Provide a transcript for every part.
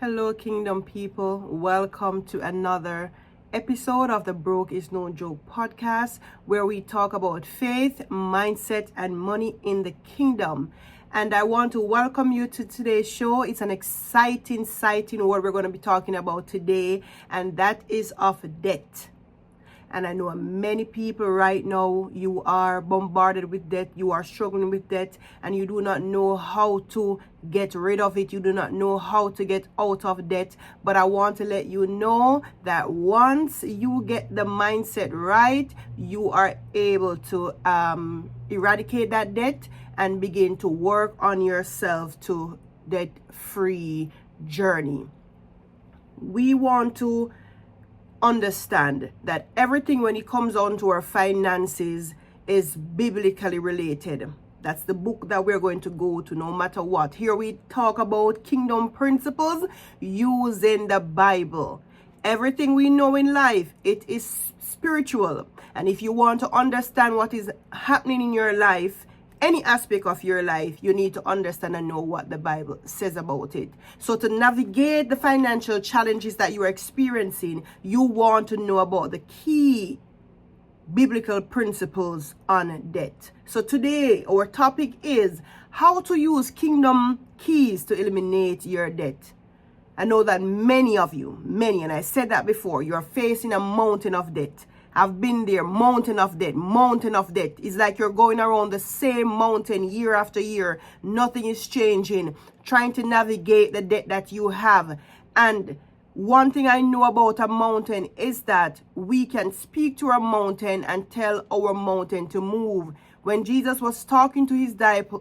Hello, Kingdom people. Welcome to another episode of the Broke is No Joke podcast, where we talk about faith, mindset, and money in the kingdom. And I want to welcome you to today's show. It's an exciting what we're going to be talking about today, and that is of debt. And I know many people right now, you are bombarded with debt, you are struggling with debt, and you do not know how to get rid of it. You do not know how to get out of debt. But I want to let you know that once you get the mindset right, you are able to eradicate that debt and begin to work on yourself to debt-free journey. We want to understand that everything when it comes on to our finances is biblically related. That's the book that we're going to go to no matter what. Here we talk about kingdom principles using the Bible. Everything we know in life, it is spiritual. And if you want to understand what is happening in your life, any aspect of your life, you need to understand and know what the Bible says about it. So to navigate the financial challenges that you are experiencing, you want to know about the key biblical principles on debt. So today, our topic is how to use kingdom keys to eliminate your debt. I know that many of you, and I said that before, you're facing a mountain of debt. I've been there, mountain of debt. It's like you're going around the same mountain year after year. Nothing is changing. Trying to navigate the debt that you have. And one thing I know about a mountain is that we can speak to a mountain and tell our mountain to move. When Jesus was talking to his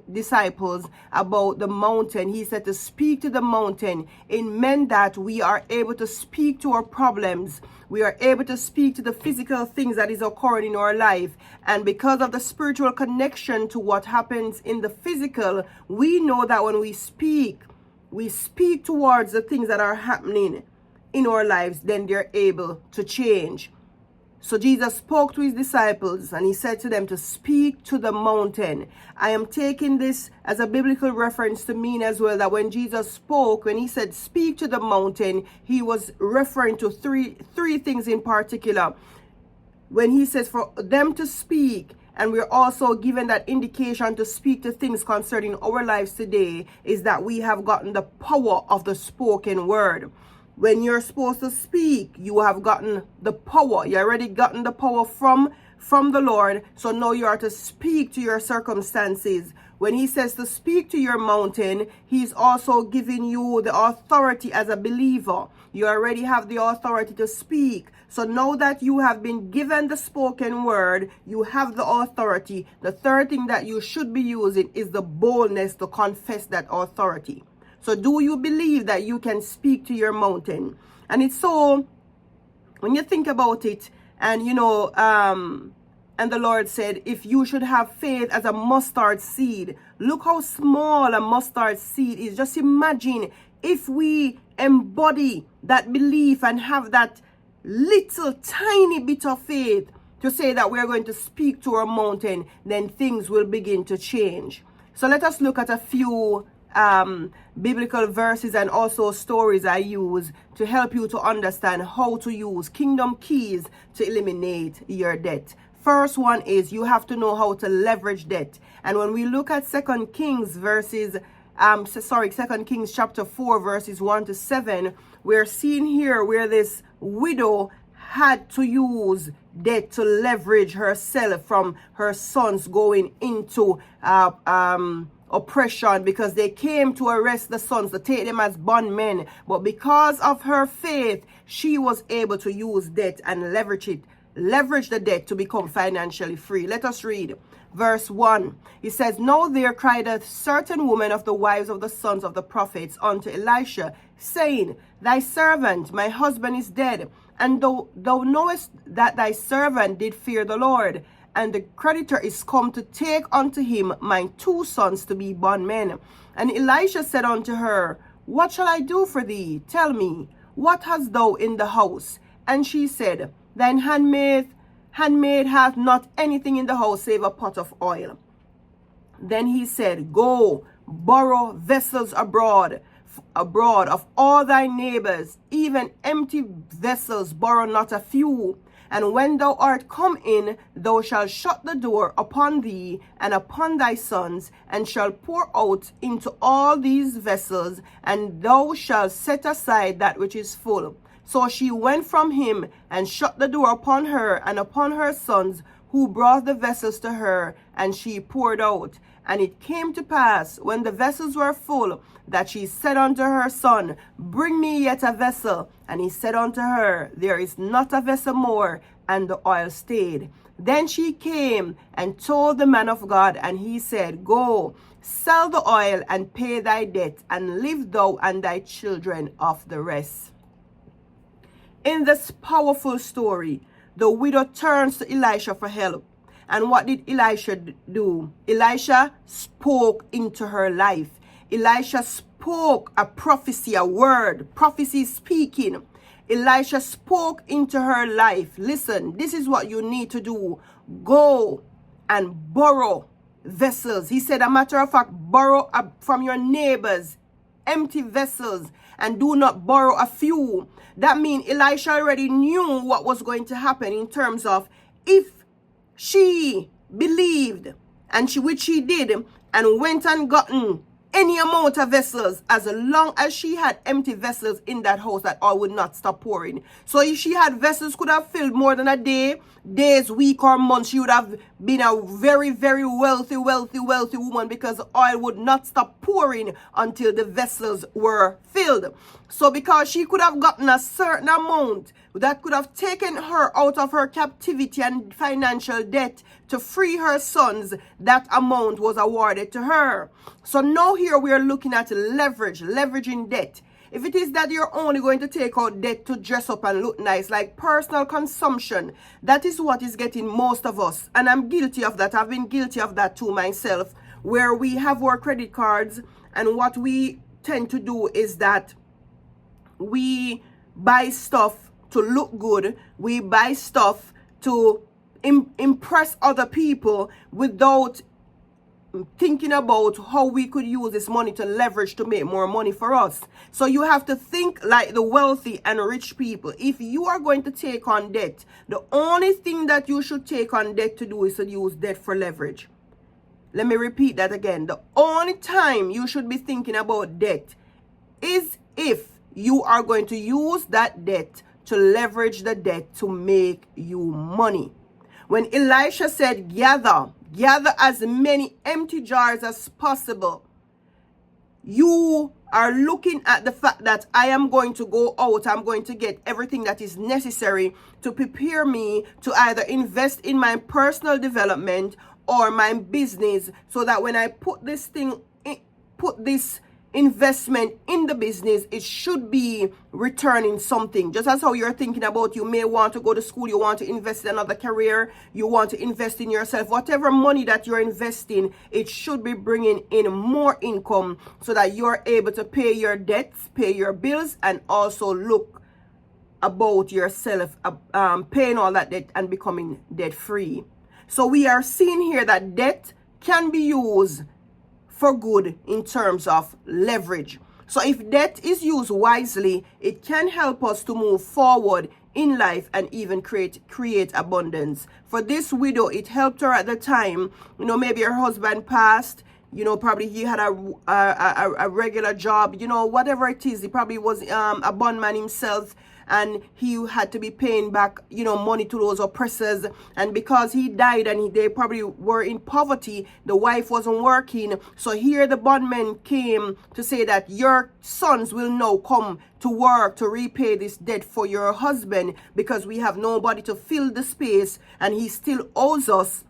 disciples about the mountain, he said to speak to the mountain. It meant that we are able to speak to our problems. We are able to speak to the physical things that is occurring in our life. And because of the spiritual connection to what happens in the physical, we know that when we speak towards the things that are happening in our lives, then they're able to change. So Jesus spoke to his disciples and he said to them to speak to the mountain. I am taking this as a biblical reference to mean as well that when Jesus spoke, when he said speak to the mountain, he was referring to three things in particular. When he says for them to speak, and we're also given that indication to speak to things concerning our lives today, is that we have gotten the power of the spoken word. When you're supposed to speak, you have gotten the power. You already gotten the power from the Lord. So now you are to speak to your circumstances. When he says to speak to your mountain, he's also giving you the authority as a believer. You already have the authority to speak. So now that you have been given the spoken word, you have the authority. The third thing that you should be using is the boldness to confess that authority. So do you believe that you can speak to your mountain? And it's so, when you think about it, and and the Lord said, if you should have faith as a mustard seed, look how small a mustard seed is. Just imagine if we embody that belief and have that little tiny bit of faith to say that we're going to speak to our mountain, then things will begin to change. So let us look at a few biblical verses and also stories I use to help you to understand how to use kingdom keys to eliminate your debt. First one is you have to know how to leverage debt. And when we look at 2 Kings chapter 4 verses 1 to 7, we're seeing here where this widow had to use debt to leverage herself from her sons going into oppression, because they came to arrest the sons, to take them as bondmen. But because of her faith, she was able to use debt and leverage the debt to become financially free. Let us read verse 1. It says, Now there cried a certain woman of the wives of the sons of the prophets unto Elisha, saying, Thy servant, my husband, is dead, and thou knowest that thy servant did fear the Lord, and the creditor is come to take unto him mine 2 sons to be bondmen. And Elisha said unto her, What shall I do for thee? Tell me, what hast thou in the house? And she said, Thine handmaid hath not anything in the house save a pot of oil. Then he said, Go, borrow vessels abroad abroad of all thy neighbors, even empty vessels, borrow not a few. And when thou art come in, thou shalt shut the door upon thee and upon thy sons, and shalt pour out into all these vessels, and thou shalt set aside that which is full. So she went from him, and shut the door upon her and upon her sons, who brought the vessels to her, and she poured out. And it came to pass, when the vessels were full, that she said unto her son, Bring me yet a vessel. And he said unto her, There is not a vessel more. And the oil stayed. Then she came and told the man of God, and he said, Go, sell the oil and pay thy debt, and live thou and thy children of the rest. In this powerful story, the widow turns to Elisha for help. And what did Elisha do? Elisha spoke into her life. Elisha spoke a prophecy, a word, prophecy speaking. Elisha spoke into her life. Listen, this is what you need to do. Go and borrow vessels. He said, a matter of fact, borrow from your neighbors, empty vessels, and do not borrow a few. That means Elisha already knew what was going to happen in terms of if she believed, and which she did, and went and gotten any amount of vessels, as long as she had empty vessels in that house, that oil would not stop pouring. So if she had vessels could have filled more than a day, days, week, or month, she would have been a very, very wealthy woman, because the oil would not stop pouring until the vessels were filled. So because she could have gotten a certain amount that could have taken her out of her captivity and financial debt to free her sons, that amount was awarded to her. So now here we are looking at leveraging debt. If it is that you're only going to take out debt to dress up and look nice, like personal consumption, that is what is getting most of us. And I'm guilty of that. I've been guilty of that too myself, where we have our credit cards, and what we tend to do is that we buy stuff to look good. We buy stuff to impress other people without thinking about how we could use this money to leverage to make more money for us. So you have to think like the wealthy and rich people. If you are going to take on debt, the only thing that you should take on debt to do is to use debt for leverage. Let me repeat that again. The only time you should be thinking about debt is if you are going to use that debt to leverage the debt to make you money. When Elisha said, gather as many empty jars as possible, you are looking at the fact that I am going to go out, I'm going to get everything that is necessary to prepare me to either invest in my personal development or my business, so that when I put this investment in the business, it should be returning something. Just as how you're thinking about, you may want to go to school, you want to invest in another career, you want to invest in yourself. Whatever money that you're investing, it should be bringing in more income, so that you're able to pay your debts, pay your bills, and also look about yourself, paying all that debt and becoming debt free. So we are seeing here that debt can be used for good in terms of leverage. So if debt is used wisely, it can help us to move forward in life and even create abundance. For this widow, it helped her at the time. Maybe her husband passed. Probably he had a regular job. Whatever it is, he probably was a bondman himself, and he had to be paying back, money to those oppressors. And because he died and they probably were in poverty, the wife wasn't working. So here the bondman came to say that your sons will now come to work to repay this debt for your husband, because we have nobody to fill the space and he still owes us.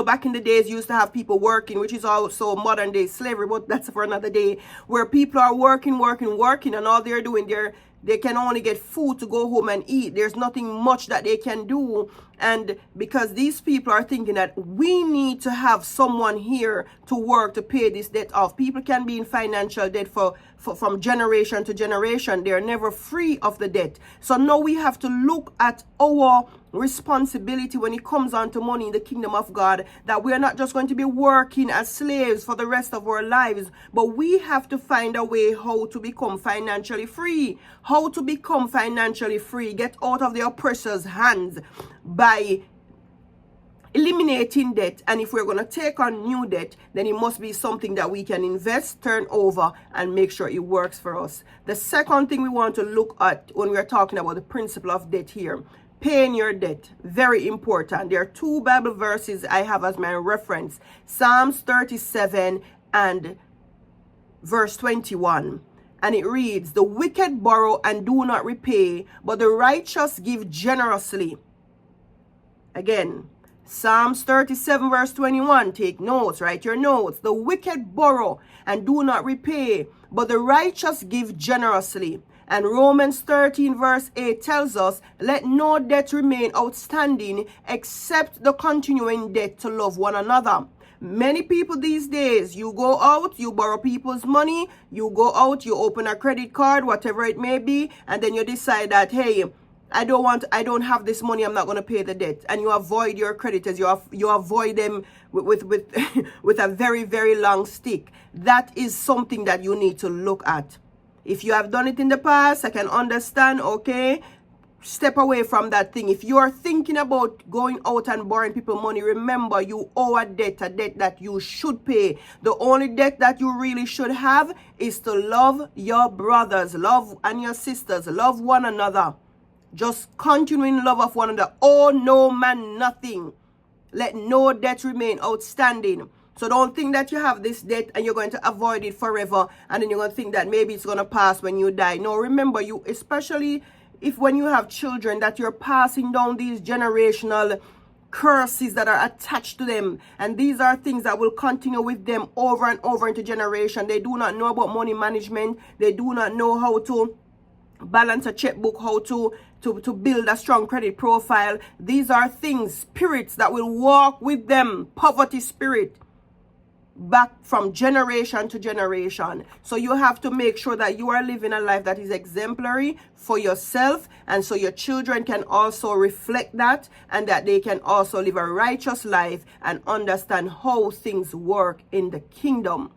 Back in the days, you used to have people working, which is also modern day slavery, but that's for another day, where people are working, and all they're doing, they're They can only get food to go home and eat. There's nothing much that they can do. And because these people are thinking that we need to have someone here to work to pay this debt off. People can be in financial debt from generation to generation. They're never free of the debt. So now we have to look at our responsibility when it comes on to money in the kingdom of God, that we are not just going to be working as slaves for the rest of our lives, but we have to find a way how to become financially free. How to become financially free, get out of the oppressor's hands by eliminating debt. And if we're going to take on new debt, then it must be something that we can invest, turn over, and make sure it works for us. The second thing we want to look at when we're talking about the principle of debt here, paying your debt, very important. There are two Bible verses I have as my reference, Psalms 37 and verse 21. And it reads, the wicked borrow and do not repay, but the righteous give generously. Again, Psalms 37 verse 21, take notes, write your notes. The wicked borrow and do not repay, but the righteous give generously. And Romans 13 verse 8 tells us, let no debt remain outstanding except the continuing debt to love one another. Many people these days, you go out, you borrow people's money, you go out, you open a credit card, whatever it may be, and then you decide that, hey, I don't have this money, I'm not going to pay the debt. And you avoid your creditors, you avoid them with with a very, very long stick. That is something that you need to look at. If you have done it in the past, I can understand, okay? Step away from that thing. If you are thinking about going out and borrowing people money, remember you owe a debt that you should pay. The only debt that you really should have is to love your brothers, love and your sisters, love one another. Just continuing love of one another. Owe no man nothing. Let no debt remain outstanding. So don't think that you have this debt and you're going to avoid it forever, and then you're going to think that maybe it's going to pass when you die. No, remember, you, especially if when you have children, that you're passing down these generational curses that are attached to them, and these are things that will continue with them over and over into generation. They do not know about money management. They do not know how to balance a checkbook, how to build a strong credit profile. These are things, spirits that will walk with them, poverty spirit, back from generation to generation. So you have to make sure that you are living a life that is exemplary for yourself, and so your children can also reflect that, and that they can also live a righteous life and understand how things work in the kingdom.